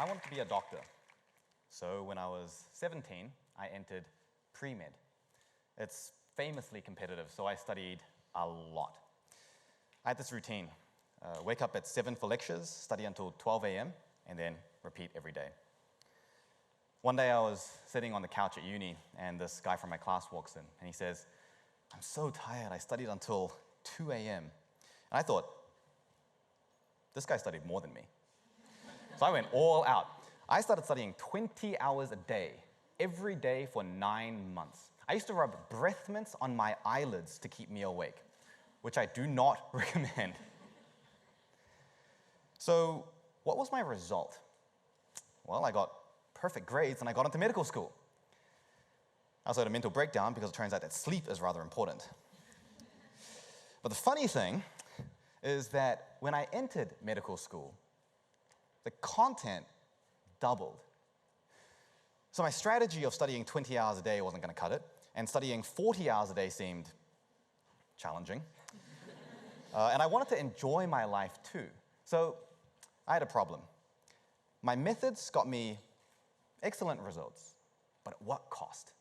I wanted to be a doctor. So when I was 17, I entered pre-med. It's famously competitive, so I studied a lot. I had this routine. Wake up at 7 for lectures, study until 12 a.m., and then repeat every day. One day I was sitting on the couch at uni, and this guy from my class walks in, and he says, "I'm so tired, I studied until 2 a.m. And I thought, this guy studied more than me. So I went all out. I started studying 20 hours a day, every day for 9 months. I used to rub breath mints on my eyelids to keep me awake, which I do not recommend. So what was my result? Well, I got perfect grades and I got into medical school. I also had a mental breakdown because it turns out that sleep is rather important. But the funny thing is that when I entered medical school, the content doubled. So my strategy of studying 20 hours a day wasn't going to cut it, and studying 40 hours a day seemed challenging. And I wanted to enjoy my life too. So I had a problem. My methods got me excellent results, but at what cost?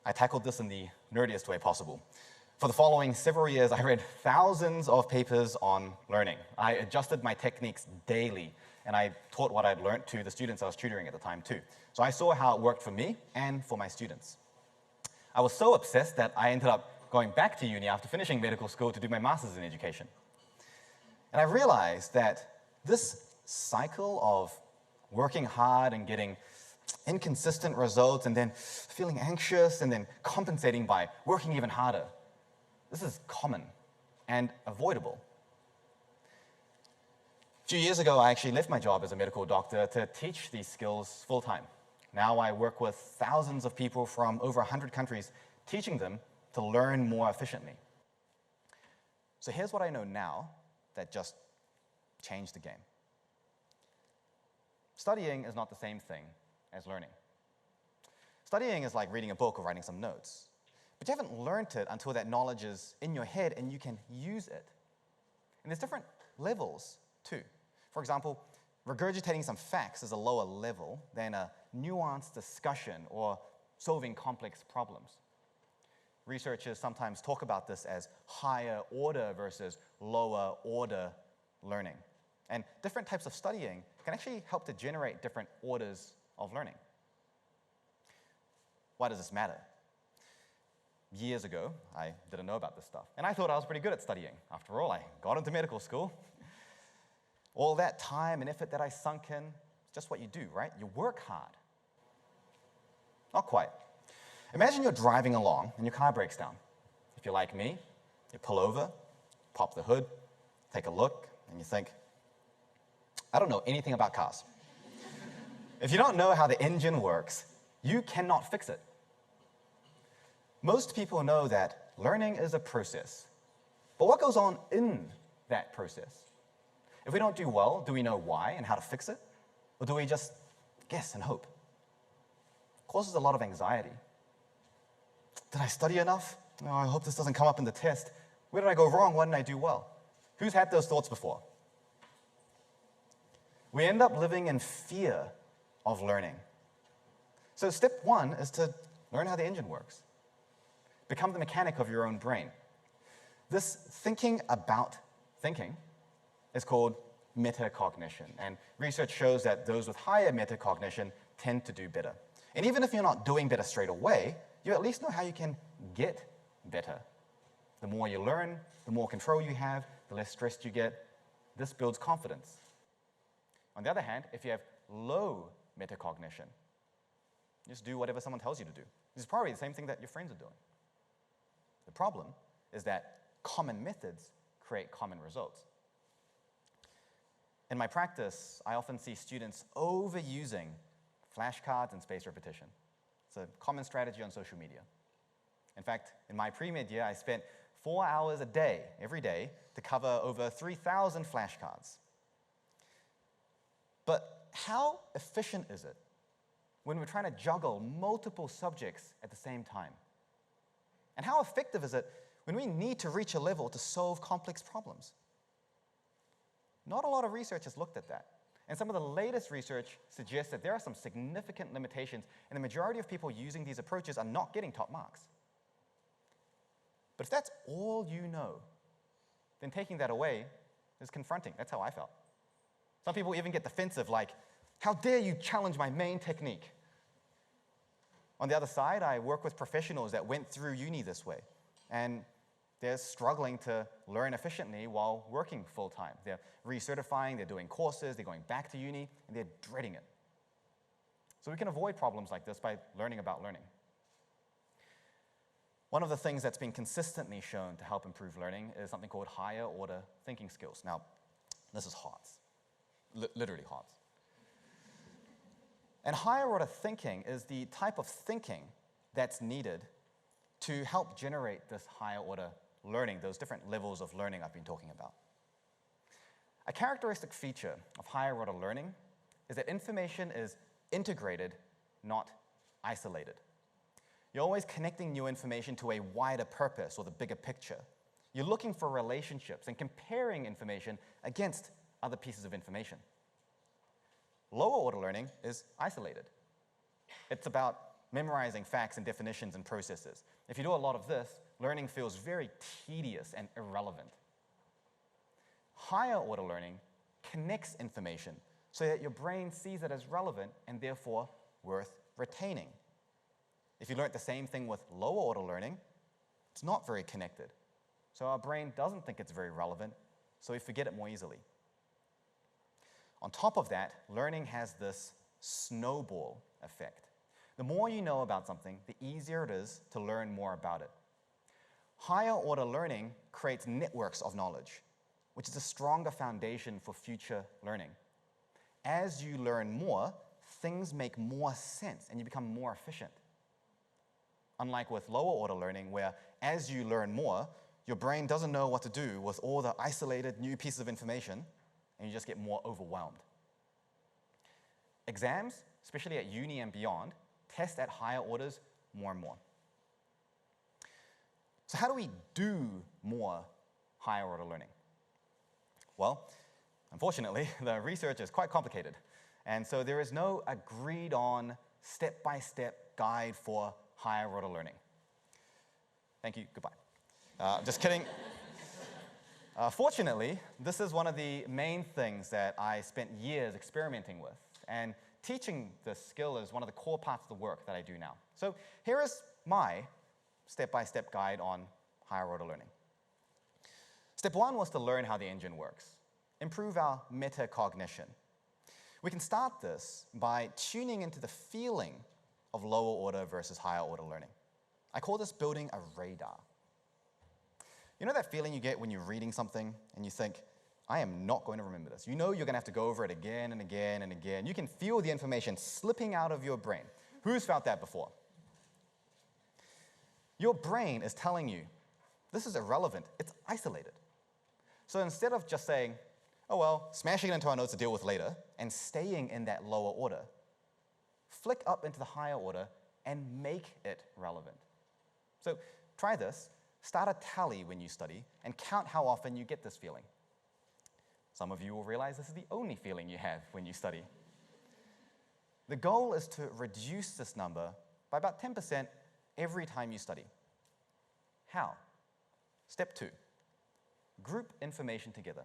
I tackled this in the nerdiest way possible. For the following several years, I read thousands of papers on learning. I adjusted my techniques daily, and I taught what I'd learned to the students I was tutoring at the time too. So I saw how it worked for me and for my students. I was so obsessed that I ended up going back to uni after finishing medical school to do my master's in education. And I realized that this cycle of working hard and getting inconsistent results and then feeling anxious and then compensating by working even harder, this is common and avoidable. A few years ago, I actually left my job as a medical doctor to teach these skills full-time. Now I work with thousands of people from over 100 countries, teaching them to learn more efficiently. So here's what I know now that just changed the game. Studying is not the same thing as learning. Studying is like reading a book or writing some notes. But you haven't learned it until that knowledge is in your head and you can use it. And there's different levels too. For example, regurgitating some facts is a lower level than a nuanced discussion or solving complex problems. Researchers sometimes talk about this as higher order versus lower order learning. And different types of studying can actually help to generate different orders of learning. Why does this matter? Years ago, I didn't know about this stuff. And I thought I was pretty good at studying. After all, I got into medical school. All that time and effort that I sunk in, it's just what you do, right? You work hard. Not quite. Imagine you're driving along and your car breaks down. If you're like me, you pull over, pop the hood, take a look, and you think, I don't know anything about cars. If you don't know how the engine works, you cannot fix it. Most people know that learning is a process. But what goes on in that process? If we don't do well, do we know why and how to fix it? Or do we just guess and hope? It causes a lot of anxiety. Did I study enough? Oh, I hope this doesn't come up in the test. Where did I go wrong? What didn't I do well? Who's had those thoughts before? We end up living in fear of learning. So step one is to learn how the engine works. Become the mechanic of your own brain. This thinking about thinking is called metacognition, and research shows that those with higher metacognition tend to do better. And even if you're not doing better straight away, you at least know how you can get better. The more you learn, the more control you have, the less stressed you get. This builds confidence. On the other hand, if you have low metacognition, just do whatever someone tells you to do. This is probably the same thing that your friends are doing. The problem is that common methods create common results. In my practice, I often see students overusing flashcards and spaced repetition. It's a common strategy on social media. In fact, in my pre-med year, I spent 4 hours a day, every day, to cover over 3,000 flashcards. But how efficient is it when we're trying to juggle multiple subjects at the same time? And how effective is it when we need to reach a level to solve complex problems? Not a lot of research has looked at that. And some of the latest research suggests that there are some significant limitations, and the majority of people using these approaches are not getting top marks. But if that's all you know, then taking that away is confronting. That's how I felt. Some people even get defensive, like, how dare you challenge my main technique? On the other side, I work with professionals that went through uni this way, and they're struggling to learn efficiently while working full-time. They're recertifying, they're doing courses, they're going back to uni, and they're dreading it. So we can avoid problems like this by learning about learning. One of the things that's been consistently shown to help improve learning is something called higher order thinking skills. Now, this is HOTS, literally HOTS. And higher order thinking is the type of thinking that's needed to help generate this higher order learning, those different levels of learning I've been talking about. A characteristic feature of higher order learning is that information is integrated, not isolated. You're always connecting new information to a wider purpose or the bigger picture. You're looking for relationships and comparing information against other pieces of information. Lower order learning is isolated. It's about memorizing facts and definitions and processes. If you do a lot of this, learning feels very tedious and irrelevant. Higher order learning connects information so that your brain sees it as relevant and therefore worth retaining. If you learnt the same thing with lower order learning, it's not very connected. So our brain doesn't think it's very relevant, so we forget it more easily. On top of that, learning has this snowball effect. The more you know about something, the easier it is to learn more about it. Higher order learning creates networks of knowledge, which is a stronger foundation for future learning. As you learn more, things make more sense and you become more efficient. Unlike with lower order learning, where as you learn more, your brain doesn't know what to do with all the isolated new pieces of information, and you just get more overwhelmed. Exams, especially at uni and beyond, test at higher orders more and more. So how do we do more higher order learning? Well, unfortunately, the research is quite complicated. And so there is no agreed on step-by-step guide for higher order learning. Thank you, goodbye. Just kidding. Fortunately, this is one of the main things that I spent years experimenting with. And teaching this skill is one of the core parts of the work that I do now. So here is my step-by-step guide on higher order learning. Step one was to learn how the engine works, improve our metacognition. We can start this by tuning into the feeling of lower order versus higher order learning. I call this building a radar. You know that feeling you get when you're reading something and you think, I am not going to remember this. You know you're going to have to go over it again and again and again. You can feel the information slipping out of your brain. Who's felt that before? Your brain is telling you, this is irrelevant. It's isolated. So instead of just saying, oh well, smashing it into our notes to deal with later, and staying in that lower order, flick up into the higher order and make it relevant. So try this. Start a tally when you study and count how often you get this feeling. Some of you will realize this is the only feeling you have when you study. The goal is to reduce this number by about 10% every time you study. How? Step 2, group information together.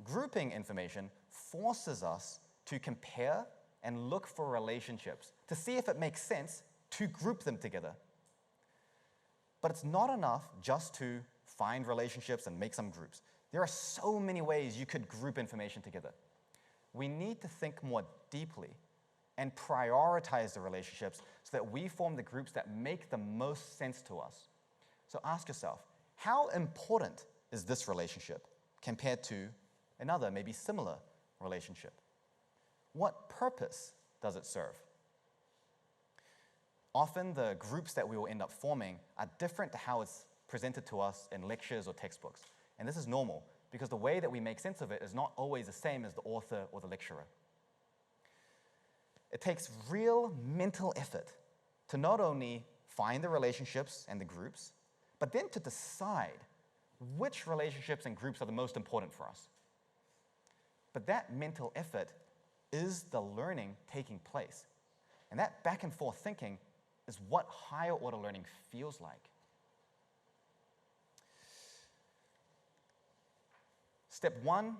Grouping information forces us to compare and look for relationships to see if it makes sense to group them together. But it's not enough just to find relationships and make some groups. There are so many ways you could group information together. We need to think more deeply and prioritize the relationships so that we form the groups that make the most sense to us. So ask yourself, how important is this relationship compared to another, maybe similar relationship? What purpose does it serve? Often the groups that we will end up forming are different to how it's presented to us in lectures or textbooks. And this is normal because the way that we make sense of it is not always the same as the author or the lecturer. It takes real mental effort to not only find the relationships and the groups, but then to decide which relationships and groups are the most important for us. but that mental effort is the learning taking place. And that back and forth thinking is what higher order learning feels like. Step 1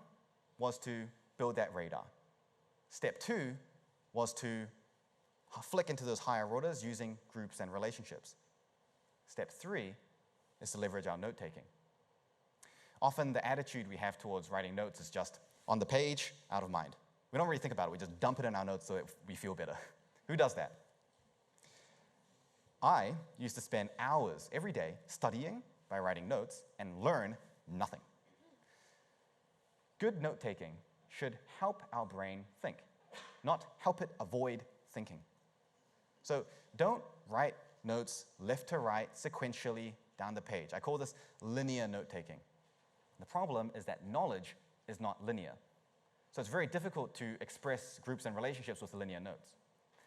was to build that radar. Step 2 was to flick into those higher orders using groups and relationships. Step 3 is to leverage our note-taking. Often the attitude we have towards writing notes is just on the page, out of mind. We don't really think about it. We just dump it in our notes so we feel better. Who does that? I used to spend hours every day studying by writing notes and learn nothing. Good note-taking should help our brain think, not help it avoid thinking. So don't write notes left to right sequentially down the page. I call this linear note-taking. The problem is that knowledge is not linear. So it's very difficult to express groups and relationships with linear notes.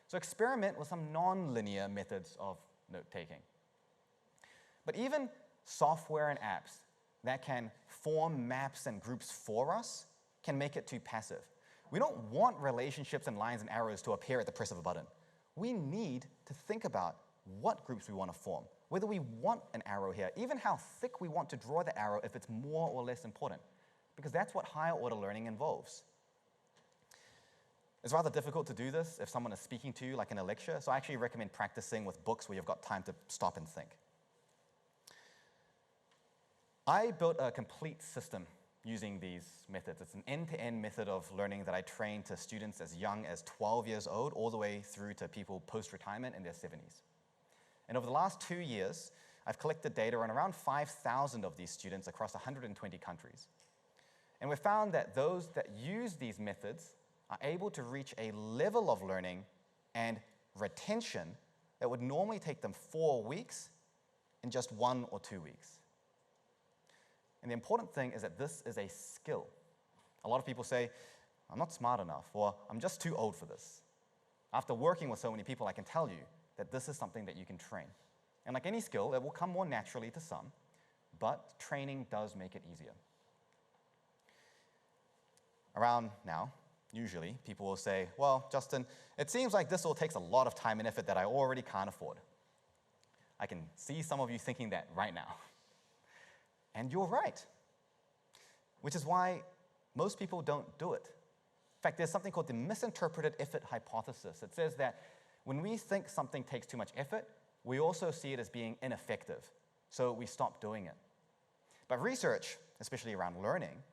So experiment with some non-linear methods of note-taking. But even software and apps that can form maps and groups for us can make it too passive. We don't want relationships and lines and arrows to appear at the press of a button. We need to think about what groups we want to form, whether we want an arrow here, even how thick we want to draw the arrow if it's more or less important, because that's what higher order learning involves. It's rather difficult to do this if someone is speaking to you, like in a lecture, so I actually recommend practicing with books where you've got time to stop and think. I built a complete system using these methods. It's an end-to-end method of learning that I train to students as young as 12 years old, all the way through to people post-retirement in their 70s. And over the last 2 years, I've collected data on around 5,000 of these students across 120 countries. And we've found that those that use these methods are able to reach a level of learning and retention that would normally take them 4 weeks in just 1 or 2 weeks. And the important thing is that this is a skill. A lot of people say, I'm not smart enough, or I'm just too old for this. After working with so many people, I can tell you that this is something that you can train. And like any skill, it will come more naturally to some, but training does make it easier. Around now, usually, people will say, well, Justin, it seems like this all takes a lot of time and effort that I already can't afford. I can see some of you thinking that right now. And you're right, which is why most people don't do it. In fact, there's something called the misinterpreted effort hypothesis. It says that when we think something takes too much effort, we also see it as being ineffective, so we stop doing it. But research, especially around learning,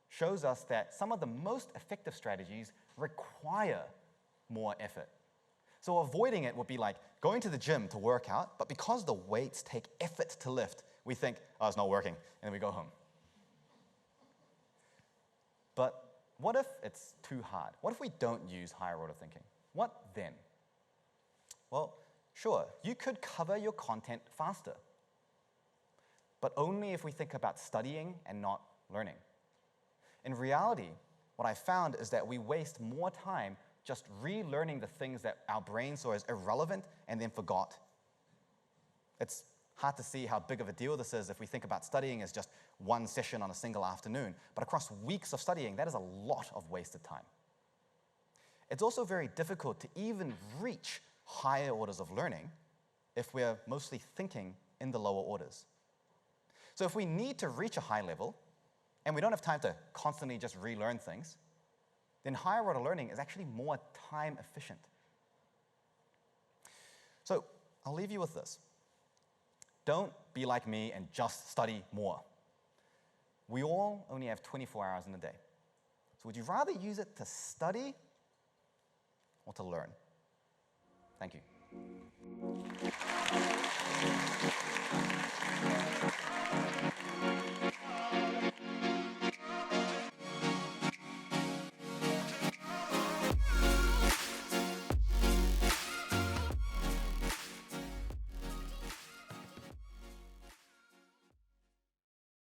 shows us that some of the most effective strategies require more effort. So avoiding it would be like going to the gym to work out, but because the weights take effort to lift, we think, oh, it's not working, and then we go home. But what if it's too hard? What if we don't use higher order thinking? What then? Well, sure, you could cover your content faster, but only if we think about studying and not learning. In reality, what I found is that we waste more time just relearning the things that our brain saw as irrelevant and then forgot. It's hard to see how big of a deal this is if we think about studying as just one session on a single afternoon. But across weeks of studying, that is a lot of wasted time. It's also very difficult to even reach higher orders of learning if we're mostly thinking in the lower orders. So if we need to reach a high level, and we don't have time to constantly just relearn things, then higher order learning is actually more time efficient. So I'll leave you with this. Don't be like me and just study more. We all only have 24 hours in a day. So would you rather use it to study or to learn? Thank you.